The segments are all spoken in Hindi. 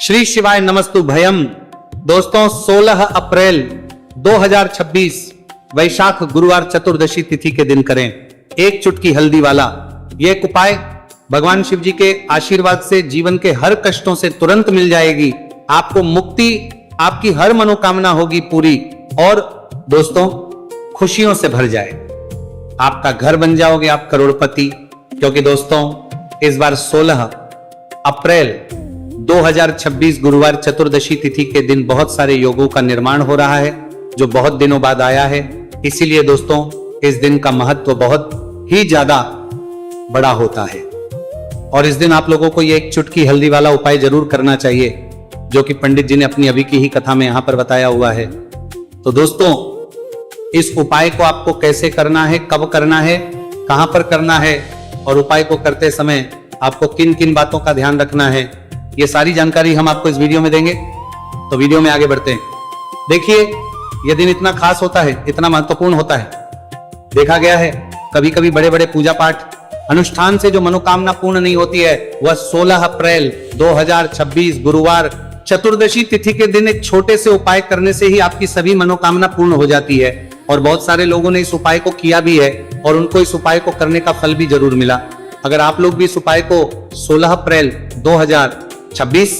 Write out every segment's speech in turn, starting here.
श्री शिवाय नमस्तु भयम। दोस्तों 16 अप्रैल 2026 वैशाख गुरुवार चतुर्दशी तिथि के दिन करें एक चुटकी हल्दी वाला ये एक उपाय। भगवान शिव जी के आशीर्वाद से जीवन के हर कष्टों से तुरंत मिल जाएगी, आपको मुक्ति, आपकी हर मनोकामना होगी पूरी और दोस्तों खुशियों से भर जाए, आपका घर बन जाओगे आप करोड़पति। क्योंकि दोस्तों इस बार 16 अप्रैल 2026 गुरुवार चतुर्दशी तिथि के दिन बहुत सारे योगों का निर्माण हो रहा है जो बहुत दिनों बाद आया है। इसीलिए दोस्तों इस दिन का महत्व बहुत ही ज्यादा बड़ा होता है और इस दिन आप लोगों को ये एक चुटकी हल्दी वाला उपाय जरूर करना चाहिए जो कि पंडित जी ने अपनी अभी की ही कथा में यहां पर बताया हुआ है। तो दोस्तों इस उपाय को आपको कैसे करना है, कब करना है, कहां पर करना है और उपाय को करते समय आपको किन किन बातों का ध्यान रखना है, ये सारी जानकारी हम आपको इस वीडियो में देंगे। तो वीडियो में आगे बढ़ते हैं। देखिए यह दिन इतना खास होता है, इतना महत्वपूर्ण होता है। देखा गया है कभी कभी बड़े बड़े पूजा पाठ अनुष्ठान से जो मनोकामना पूर्ण नहीं होती है वह 16 अप्रैल 2026 गुरुवार चतुर्दशी तिथि के दिन एक छोटे से उपाय करने से ही आपकी सभी मनोकामना पूर्ण हो जाती है। और बहुत सारे लोगों ने इस उपाय को किया भी है और उनको इस उपाय को करने का फल भी जरूर मिला। अगर आप लोग भी इस उपाय को 16 अप्रैल 2026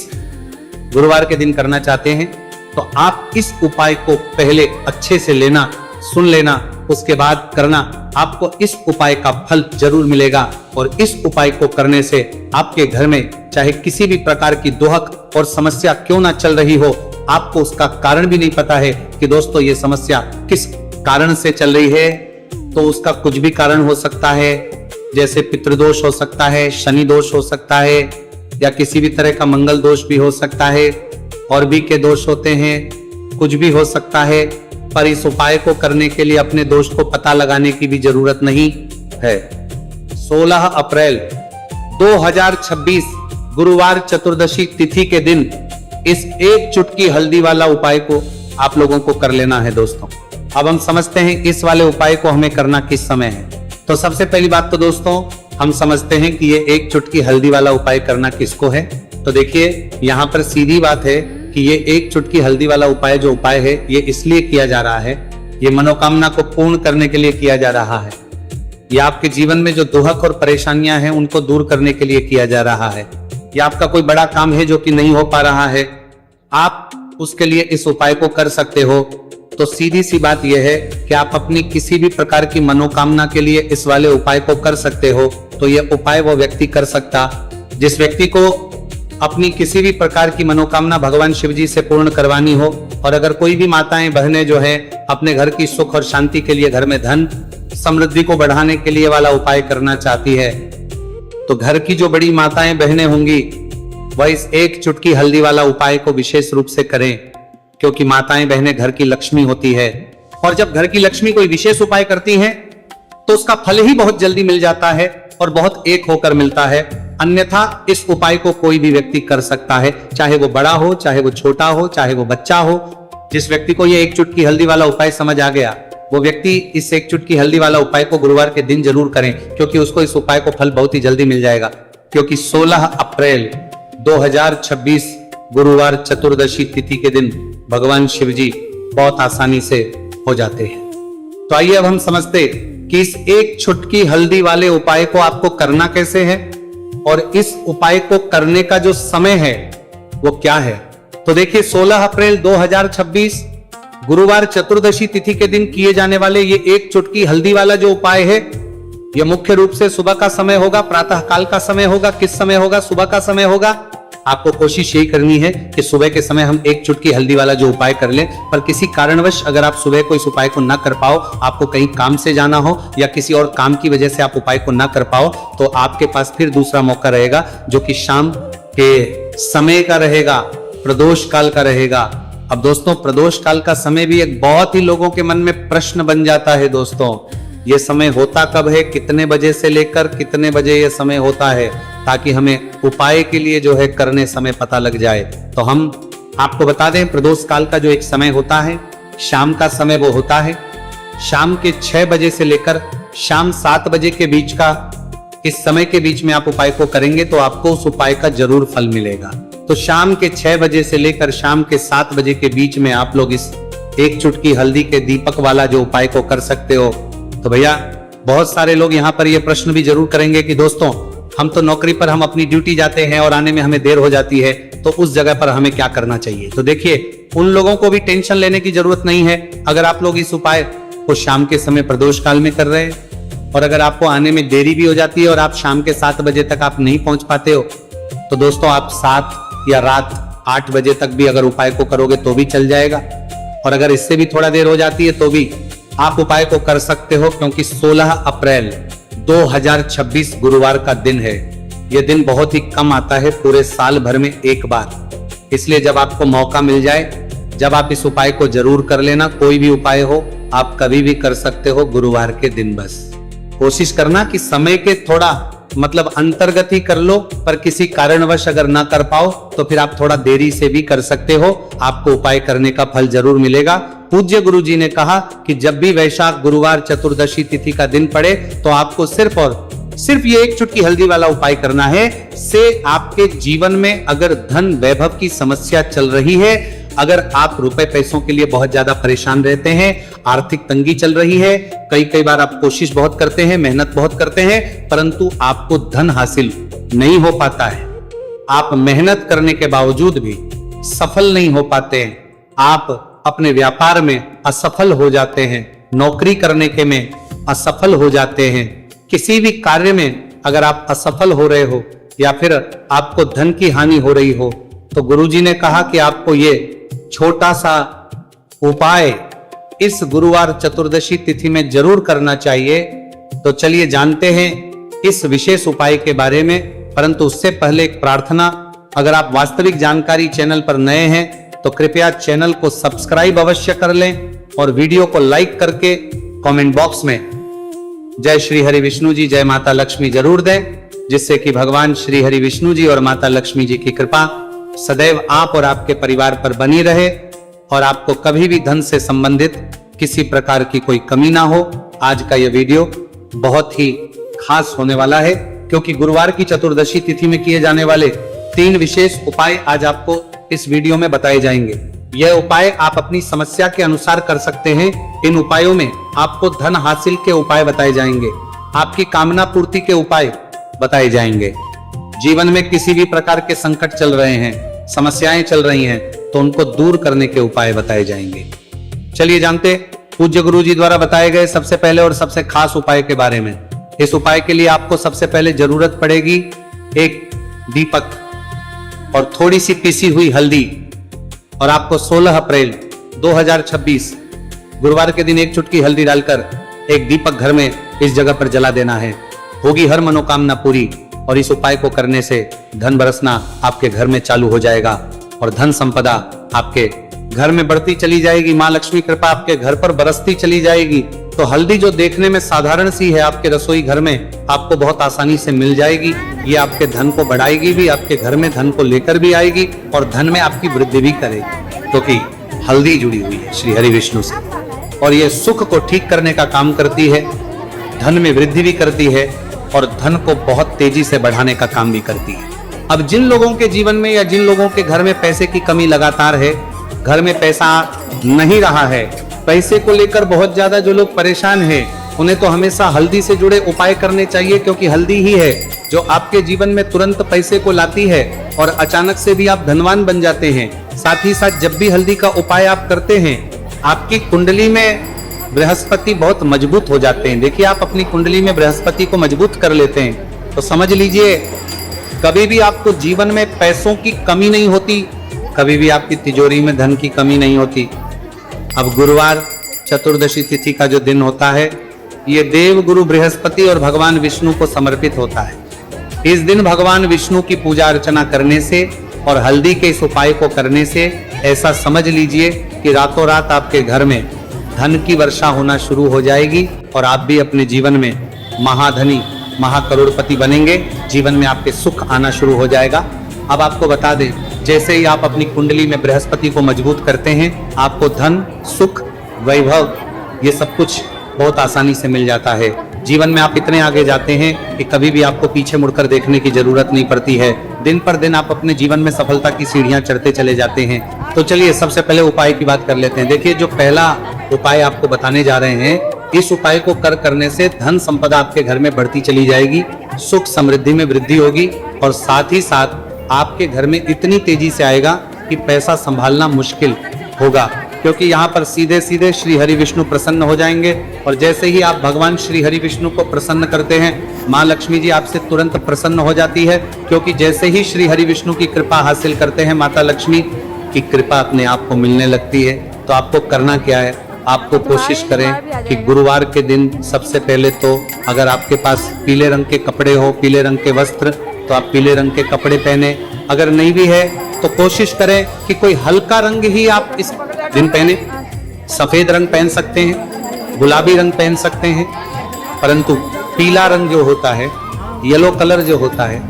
गुरुवार के दिन करना चाहते हैं तो आप इस उपाय को पहले अच्छे से लेना, सुन लेना, उसके बाद करना, आपको इस उपाय का फल जरूर मिलेगा। और इस उपाय को करने से आपके घर में चाहे किसी भी प्रकार की दुहक और समस्या क्यों ना चल रही हो, आपको उसका कारण भी नहीं पता है कि दोस्तों ये समस्या किस कारण से चल रही है, तो उसका कुछ भी कारण हो सकता है। जैसे पितृदोष हो सकता है, शनि दोष हो सकता है या किसी भी तरह का मंगल दोष भी हो सकता है, और भी के दोष होते हैं, कुछ भी हो सकता है। पर इस उपाय को करने के लिए अपने दोष को पता लगाने की भी जरूरत नहीं है। 16 अप्रैल 2026 गुरुवार चतुर्दशी तिथि के दिन इस एक चुटकी हल्दी वाला उपाय को आप लोगों को कर लेना है। दोस्तों अब हम समझते हैं इस वाले उपाय को हमें करना किस समय है। तो सबसे पहली बात तो दोस्तों हम समझते हैं कि ये एक चुटकी हल्दी वाला उपाय करना किसको है। तो देखिए यहाँ पर सीधी बात है कि ये एक चुटकी हल्दी वाला उपाय जो उपाय है ये इसलिए किया जा रहा है, ये मनोकामना को पूर्ण करने के लिए किया जा रहा है। ये आपके जीवन में जो दुहक और परेशानियां हैं उनको दूर करने के लिए किया जा रहा है। या आपका कोई बड़ा काम है जो कि नहीं हो पा रहा है, आप उसके लिए इस उपाय को कर सकते हो। तो सीधी सी बात यह है कि आप अपनी किसी भी प्रकार की मनोकामना के लिए इस वाले उपाय को कर सकते हो। तो यह उपाय वो व्यक्ति कर सकता जिस व्यक्ति को अपनी किसी भी प्रकार की मनोकामना भगवान शिव जी से पूर्ण करवानी हो। और अगर कोई भी माताएं बहनें जो है अपने घर की सुख और शांति के लिए, घर में धन समृद्धि को बढ़ाने के लिए वाला उपाय करना चाहती है, तो घर की जो बड़ी माताएं बहनें होंगी वह इस एक चुटकी हल्दी वाला उपाय को विशेष रूप से करें। क्योंकि माताएं बहनें घर की लक्ष्मी होती है और जब घर की लक्ष्मी कोई विशेष उपाय करती हैं तो उसका फल ही बहुत जल्दी मिल जाता है और बहुत एक होकर मिलता है। अन्यथा इस उपाय को कोई भी व्यक्ति कर सकता है, चाहे वो बड़ा हो, चाहे वो छोटा हो, चाहे वो बच्चा हो। जिस व्यक्ति को ये एक चुटकी हल्दी वाला उपाय समझ आ गया वो व्यक्ति इस एक चुटकी हल्दी वाला उपाय को गुरुवार के दिन जरूर करें, क्योंकि उसको इस उपाय को फल बहुत ही जल्दी मिल जाएगा। क्योंकि 16 अप्रैल 2026 गुरुवार चतुर्दशी तिथि के दिन भगवान शिव जी बहुत आसानी से हो जाते हैं। तो आइए अब हम समझते कि इस एक चुटकी हल्दी वाले उपाय को आपको करना कैसे है और इस उपाय को करने का जो समय है वो क्या है। तो देखिए 16 अप्रैल 2026 गुरुवार चतुर्दशी तिथि के दिन किए जाने वाले ये एक चुटकी हल्दी वाला जो उपाय है यह मुख्य रूप से सुबह का समय होगा, प्रातः काल का समय होगा। किस समय होगा? सुबह का समय होगा। आपको कोशिश यही करनी है कि सुबह के समय हम एक चुटकी हल्दी वाला जो उपाय कर लें। पर किसी कारणवश अगर आप सुबह को इस उपाय को ना कर पाओ, आपको कहीं काम से जाना हो या किसी और काम की वजह से आप उपाय को ना कर पाओ, तो आपके पास फिर दूसरा मौका रहेगा जो कि शाम के समय का रहेगा, प्रदोष काल का रहेगा। अब दोस्तों प्रदोष काल का समय भी एक बहुत ही लोगों के मन में प्रश्न बन जाता है। दोस्तों ये समय होता कब है, कितने बजे से लेकर कितने बजे ये समय होता है, ताकि हमें उपाय के लिए जो है करने समय पता लग जाए। तो हम आपको बता दें प्रदोष काल का जो एक समय होता है, शाम का समय वो होता है शाम के 6 बजे से लेकर शाम 7 बजे के बीच का इस समय के बीच में आप उपाय को करेंगे तो आपको उस उपाय का जरूर फल मिलेगा। तो शाम के 6 बजे से लेकर शाम के 7 बजे के बीच में आप लोग इस एक चुटकी हल्दी के दीपक वाला जो उपाय को कर सकते हो। तो भैया बहुत सारे लोग यहाँ पर ये प्रश्न भी जरूर करेंगे कि दोस्तों हम तो नौकरी पर हम अपनी ड्यूटी जाते हैं और आने में हमें देर हो जाती है, तो उस जगह पर हमें क्या करना चाहिए। तो देखिए उन लोगों को भी टेंशन लेने की जरूरत नहीं है। अगर आप लोग इस उपाय को शाम के समय प्रदोष काल में कर रहे हैं और अगर आपको आने में देरी भी हो जाती है और आप शाम के 7 बजे तक आप नहीं पहुंच पाते हो, तो दोस्तों आप 7 या रात 8 बजे तक भी अगर उपाय को करोगे तो भी चल जाएगा। और अगर इससे भी थोड़ा देर हो जाती है तो भी आप उपाय को कर सकते हो, क्योंकि 16 अप्रैल 2026 गुरुवार का दिन है। यह दिन बहुत ही कम आता है, पूरे साल भर में एक बार। इसलिए जब आपको मौका मिल जाए, जब आप इस उपाय को जरूर कर लेना। कोई भी उपाय हो आप कभी भी कर सकते हो, गुरुवार के दिन बस कोशिश करना कि समय के थोड़ा मतलब अंतर्गत ही कर लो, पर किसी कारणवश अगर ना कर पाओ तो फिर आप थोड़ा देरी से भी कर सकते हो। आपको उपाय करने का फल जरूर मिलेगा। पूज्य गुरु जी ने कहा कि जब भी वैशाख गुरुवार चतुर्दशी तिथि का दिन पड़े तो आपको सिर्फ और सिर्फ ये एक चुटकी हल्दी वाला उपाय करना है। से आपके जीवन में अगर धन वैभव की समस्या चल रही है, अगर आप रुपए पैसों के लिए बहुत ज्यादा परेशान रहते हैं, आर्थिक तंगी चल रही है, कई बार आप कोशिश बहुत करते हैं, मेहनत बहुत करते हैं, परंतु आपको धन हासिल नहीं हो पाता है, आप मेहनत करने के बावजूद भी सफल नहीं हो पाते हैं, आप अपने व्यापार में असफल हो जाते हैं, नौकरी करने के में असफल हो जाते हैं, किसी भी कार्य में अगर आप असफल हो रहे हो या फिर आपको धन की हानि हो रही हो, तो गुरुजी ने कहा कि आपको ये छोटा सा उपाय इस गुरुवार चतुर्दशी तिथि में जरूर करना चाहिए। तो चलिए जानते हैं इस विशेष उपाय के बारे में, परंतु उससे पहले एक प्रार्थना। अगर आप वास्तविक जानकारी चैनल पर नए हैं तो कृपया चैनल को सब्सक्राइब अवश्य कर लें और वीडियो को लाइक करके कमेंट बॉक्स में जय श्री हरि विष्णु जी, जय माता लक्ष्मी जरूर दें, जिससे कि भगवान श्री हरि विष्णु जी और माता लक्ष्मी जी की कृपा सदैव आप और आपके परिवार पर बनी रहे और आपको कभी भी धन से संबंधित किसी प्रकार की कोई कमी ना हो। आज का यह वीडियो बहुत ही खास होने वाला है, क्योंकि गुरुवार की चतुर्दशी तिथि में किए जाने वाले 3 विशेष उपाय आज आपको इस वीडियो में बताए जाएंगे। यह उपाय आप अपनी समस्या के अनुसार कर सकते हैं। इन उपायों में आपको धन हासिल के उपाय बताए जाएंगे, आपकी कामना पूर्ति के उपाय बताए जाएंगे। जीवन में किसी भी प्रकार के संकट चल रहे हैं, समस्याएं चल रही हैं, तो उनको दूर करने के उपाय बताए जाएंगे। चलिए जानते पूज्य गुरु जी द्वारा बताए गए सबसे पहले और सबसे खास उपाय के बारे में। इस उपाय के लिए आपको सबसे पहले जरूरत पड़ेगी एक दीपक और थोड़ी सी पिसी हुई हल्दी, और आपको 16 अप्रैल 2026 गुरुवार के दिन एक चुटकी हल्दी डालकर एक दीपक घर में इस जगह पर जला देना है। होगी हर मनोकामना पूरी, और इस उपाय को करने से धन बरसना आपके घर में चालू हो जाएगा और धन संपदा आपके घर में बढ़ती चली जाएगी। माँ लक्ष्मी कृपा आपके घर पर बरसती चली जाएगी। तो हल्दी जो देखने में साधारण सी है, आपके रसोई घर में आपको बहुत आसानी से मिल जाएगी। ये आपके धन को बढ़ाएगी भी, आपके घर में धन को लेकर भी आएगी और धन में आपकी वृद्धि भी करेगी, क्योंकि हल्दी जुड़ी हुई है श्री हरि विष्णु से, और ये सुख को ठीक करने का काम करती है, धन में वृद्धि भी करती है और धन को बहुत तेजी से बढ़ाने का काम भी करती है। अब जिन लोगों के जीवन में या जिन लोगों के घर में पैसे की कमी लगातार है, घर में पैसा नहीं रहा है, पैसे को लेकर बहुत ज्यादा जो लोग परेशान हैं, उन्हें तो हमेशा हल्दी से जुड़े उपाय करने चाहिए, क्योंकि हल्दी ही है जो आपके जीवन में तुरंत पैसे को लाती है और अचानक से भी आप धनवान बन जाते हैं। साथ ही साथ जब भी हल्दी का उपाय आप करते हैं, आपकी कुंडली में बृहस्पति बहुत मजबूत हो जाते हैं। देखिए आप अपनी कुंडली में बृहस्पति को मजबूत कर लेते हैं तो समझ लीजिए कभी भी आपको जीवन में पैसों की कमी नहीं होती, कभी भी आपकी तिजोरी में धन की कमी नहीं होती। अब गुरुवार चतुर्दशी तिथि का जो दिन होता है, ये देव गुरु बृहस्पति और भगवान विष्णु को समर्पित होता है। इस दिन भगवान विष्णु की पूजा अर्चना करने से और हल्दी के इस उपाय को करने से ऐसा समझ लीजिए कि रातों रात आपके घर में धन की वर्षा होना शुरू हो जाएगी और आप भी अपने जीवन में महाधनी महाकरोड़पति बनेंगे। जीवन में आपके सुख आना शुरू हो जाएगा। अब आपको बता दें, जैसे ही आप अपनी कुंडली में बृहस्पति को मजबूत करते हैं, आपको धन, सुख, वैभव ये सब कुछ बहुत आसानी से मिल जाता है। जीवन में आप इतने आगे जाते हैं कि कभी भी आपको पीछे मुड़कर देखने की जरूरत नहीं पड़ती है। दिन पर दिन आप अपने जीवन में सफलता की सीढ़ियां चढ़ते चले जाते हैं। तो चलिए सबसे पहले उपाय की बात कर लेते हैं। देखिए, जो पहला उपाय आपको बताने जा रहे हैं, इस उपाय को करने से धन संपदा आपके घर में बढ़ती चली जाएगी, सुख समृद्धि में वृद्धि होगी और साथ ही साथ आपके घर में इतनी तेजी से आएगा कि पैसा संभालना मुश्किल होगा, क्योंकि यहाँ पर सीधे सीधे श्री हरि विष्णु प्रसन्न हो जाएंगे। और जैसे ही आप भगवान श्री हरि विष्णु को प्रसन्न करते हैं, माँ लक्ष्मी जी आपसे तुरंत प्रसन्न हो जाती है, क्योंकि जैसे ही श्री हरि विष्णु की कृपा हासिल करते हैं, माता लक्ष्मी की कृपा अपने आप को मिलने लगती है। तो आपको करना क्या है, आपको कोशिश करें कि गुरुवार के दिन सबसे पहले तो अगर आपके पास पीले रंग के कपड़े हो, पीले रंग के वस्त्र, तो आप पीले रंग के कपड़े पहने। अगर नहीं भी है तो कोशिश करें कि कोई हल्का रंग ही आप इस दिन पहने। सफेद रंग पहन सकते हैं, गुलाबी रंग पहन सकते हैं, परंतु पीला रंग जो होता है, येलो कलर जो होता है,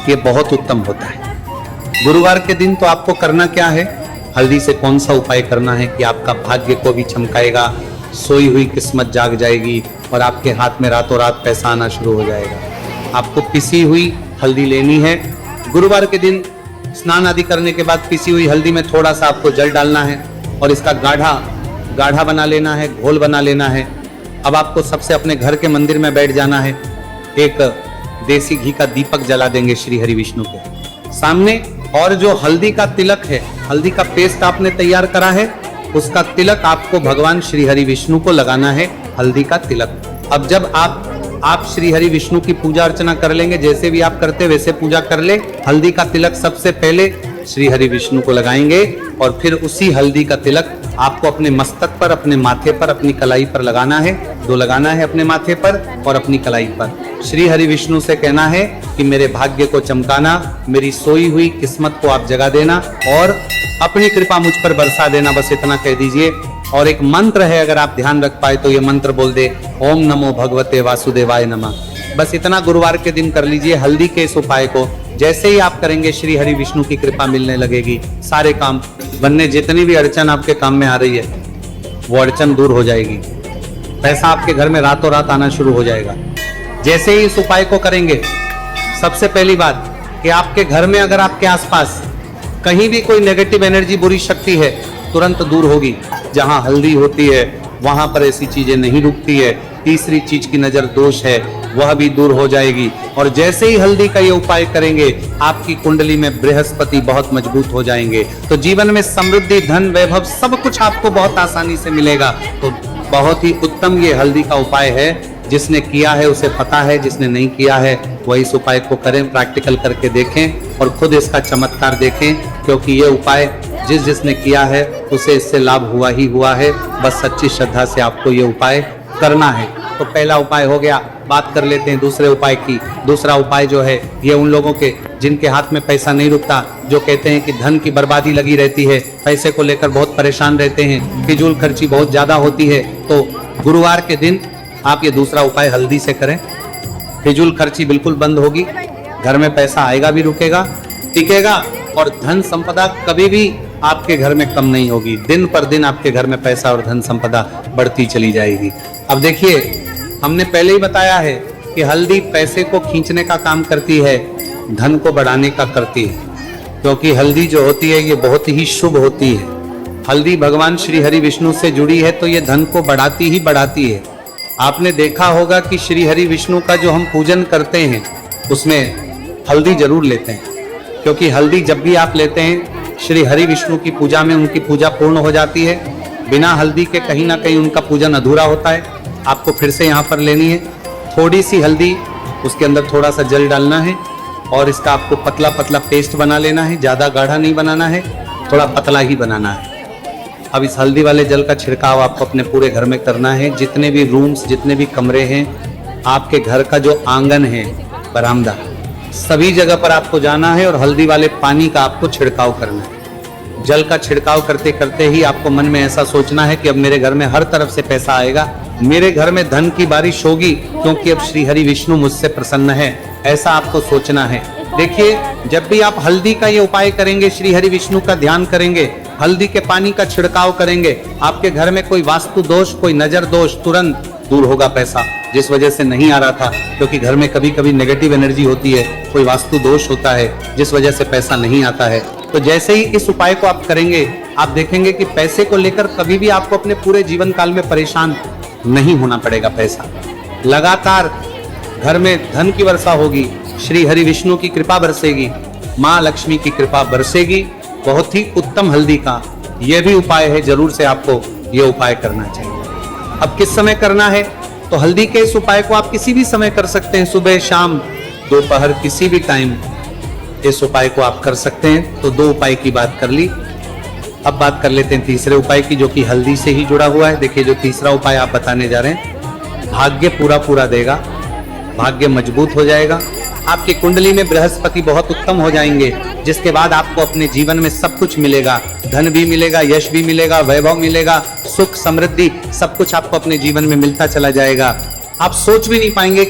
ये बहुत उत्तम होता है। गुरुवार के दिन तो आपको करना क्या है, हल्दी से कौन सा उपाय करना है कि आपका भाग्य को भी चमकाएगा, सोई हुई किस्मत जाग जाएगी और आपके हाथ में रातों रात पैसा आना शुरू हो जाएगा। आपको पिसी हुई हल्दी लेनी है। गुरुवार के दिन स्नान आदि करने के बाद पिसी हुई हल्दी में थोड़ा सा आपको जल डालना है और इसका गाढ़ा बना लेना है, घोल बना लेना है। अब आपको सबसे अपने घर के मंदिर में बैठ जाना है, एक देसी घी का दीपक जला देंगे श्री हरि विष्णु के सामने, और जो हल्दी का तिलक है, हल्दी का पेस्ट आपने तैयार करा है, उसका तिलक आपको भगवान श्री हरि विष्णु को लगाना है, हल्दी का तिलक। अब जब आप श्री हरि विष्णु की पूजा अर्चना कर लेंगे, जैसे भी आप करते वैसे पूजा कर ले। हल्दी का तिलक सबसे पहले श्री हरि विष्णु को लगाएंगे और फिर उसी हल्दी का तिलक आपको अपने मस्तक पर, अपने माथे पर, अपनी कलाई पर लगाना है। दो लगाना है अपने माथे पर और अपनी कलाई पर। श्री हरि विष्णु से कहना है कि मेरे भाग्य को चमकाना, मेरी सोई हुई किस्मत को आप जगा देना और अपनी कृपा मुझ पर बरसा देना, बस इतना कह दीजिए। और एक मंत्र है, अगर आप ध्यान रख पाए तो ये मंत्र बोल दे, ओम नमो भगवते वासुदेवाय नमः। बस इतना गुरुवार के दिन कर लीजिए। हल्दी के इस उपाय को जैसे ही आप करेंगे, श्री हरि विष्णु की कृपा मिलने लगेगी, सारे काम बनने, जितनी भी अड़चन आपके काम में आ रही है वो अड़चन दूर हो जाएगी, पैसा आपके घर में रातों रात आना शुरू हो जाएगा। जैसे ही इस उपाय को करेंगे, सबसे पहली बात कि आपके घर में अगर आपके आसपास कहीं भी कोई नेगेटिव एनर्जी, बुरी शक्ति है, तुरंत दूर होगी। जहां हल्दी होती है वहां पर ऐसी चीजें नहीं रुकती है। तीसरी चीज की नजर दोष है, वह भी दूर हो जाएगी। और जैसे ही हल्दी का ये उपाय करेंगे, आपकी कुंडली में बृहस्पति बहुत मजबूत हो जाएंगे। तो जीवन में समृद्धि, धन, वैभव सब कुछ आपको बहुत आसानी से मिलेगा। तो बहुत ही उत्तम ये हल्दी का उपाय है। जिसने किया है उसे पता है, जिसने नहीं किया है वह इस उपाय को करें, प्रैक्टिकल करके देखें और खुद इसका चमत्कार देखें, क्योंकि ये उपाय जिसने किया है उसे इससे लाभ हुआ ही हुआ है। बस सच्ची श्रद्धा से आपको ये उपाय करना है। तो पहला उपाय हो गया। बात कर लेते हैं दूसरे उपाय की। दूसरा उपाय जो है, ये उन लोगों के जिनके हाथ में पैसा नहीं रुकता, जो कहते हैं कि धन की बर्बादी लगी रहती है, पैसे को लेकर बहुत परेशान रहते हैं, फिजूल खर्ची बहुत ज्यादा होती है, तो गुरुवार के दिन आप ये दूसरा उपाय हल्दी से करें। फिजूल खर्ची बिल्कुल बंद होगी, घर में पैसा आएगा भी, रुकेगा, टिकेगा और धन संपदा कभी भी आपके घर में कम नहीं होगी। दिन पर दिन आपके घर में पैसा और धन संपदा बढ़ती चली जाएगी। अब देखिए, हमने पहले ही बताया है कि हल्दी पैसे को खींचने का काम करती है, धन को बढ़ाने का करती है, क्योंकि हल्दी जो होती है ये बहुत ही शुभ होती है। हल्दी भगवान श्री हरि विष्णु से जुड़ी है, तो ये धन को बढ़ाती ही बढ़ाती है। आपने देखा होगा कि श्री हरि विष्णु का जो हम पूजन करते हैं उसमें हल्दी जरूर लेते हैं, क्योंकि हल्दी जब भी आप लेते हैं श्री हरि विष्णु की पूजा में उनकी पूजा पूर्ण हो जाती है। बिना हल्दी के कहीं ना कहीं उनका पूजन अधूरा होता है। आपको फिर से यहाँ पर लेनी है थोड़ी सी हल्दी, उसके अंदर थोड़ा सा जल डालना है और इसका आपको पतला पतला पेस्ट बना लेना है। ज़्यादा गाढ़ा नहीं बनाना है, थोड़ा पतला ही बनाना है। अब इस हल्दी वाले जल का छिड़काव आपको अपने पूरे घर में करना है। जितने भी रूम्स, जितने भी कमरे हैं, आपके घर का जो आंगन है, बरामदा, सभी जगह पर आपको जाना है और हल्दी वाले पानी का आपको छिड़काव करना है। जल का छिड़काव करते करते ही आपको मन में ऐसा सोचना है कि अब मेरे घर में हर तरफ से पैसा आएगा, मेरे घर में धन की बारिश होगी, क्योंकि अब श्री हरि विष्णु मुझसे प्रसन्न है। ऐसा आपको सोचना है। देखिए, जब भी आप हल्दी का ये उपाय करेंगे, श्री हरि विष्णु का ध्यान करेंगे, हल्दी के पानी का छिड़काव करेंगे, आपके घर में कोई वास्तु दोष, कोई नजर दोष तुरंत दूर होगा। पैसा जिस वजह से नहीं आ रहा था, क्योंकि घर में कभी कभी नेगेटिव एनर्जी होती है, कोई वास्तु दोष होता है जिस वजह से पैसा नहीं आता है। तो जैसे ही इस उपाय को आप करेंगे, आप देखेंगे कि पैसे को लेकर कभी भी आपको अपने पूरे जीवन काल में परेशान नहीं होना पड़ेगा। पैसा लगातार घर में धन की वर्षा होगी, श्री हरि विष्णु की कृपा बरसेगी, माँ लक्ष्मी की कृपा बरसेगी। बहुत ही उत्तम हल्दी का यह भी उपाय है, जरूर से आपको यह उपाय करना चाहिए। अब किस समय करना है? तो हल्दी के इस उपाय को आप किसी भी समय कर सकते हैं, सुबह शाम दोपहर किसी भी टाइम इस उपाय को आप कर सकते हैं। तो 2 उपाय की बात कर ली, अब बात कर लेते हैं तीसरे उपाय की, जो कि हल्दी से ही जुड़ा हुआ है। देखिए, जो तीसरा उपाय आप बताने जा रहे हैं, भाग्य पूरा देगा, भाग्य मजबूत हो जाएगा, आपकी कुंडली में बृहस्पति बहुत उत्तम हो जाएंगे, जिसके बाद आपको अपने जीवन में सब कुछ मिलेगा, धन भी मिलेगा, यश भी मिलेगा, वैभव मिलेगा, सुख समृद्धि सब कुछ आपको अपने जीवन में मिलता चला जाएगा। आप सोच भी नहीं पाएंगे कि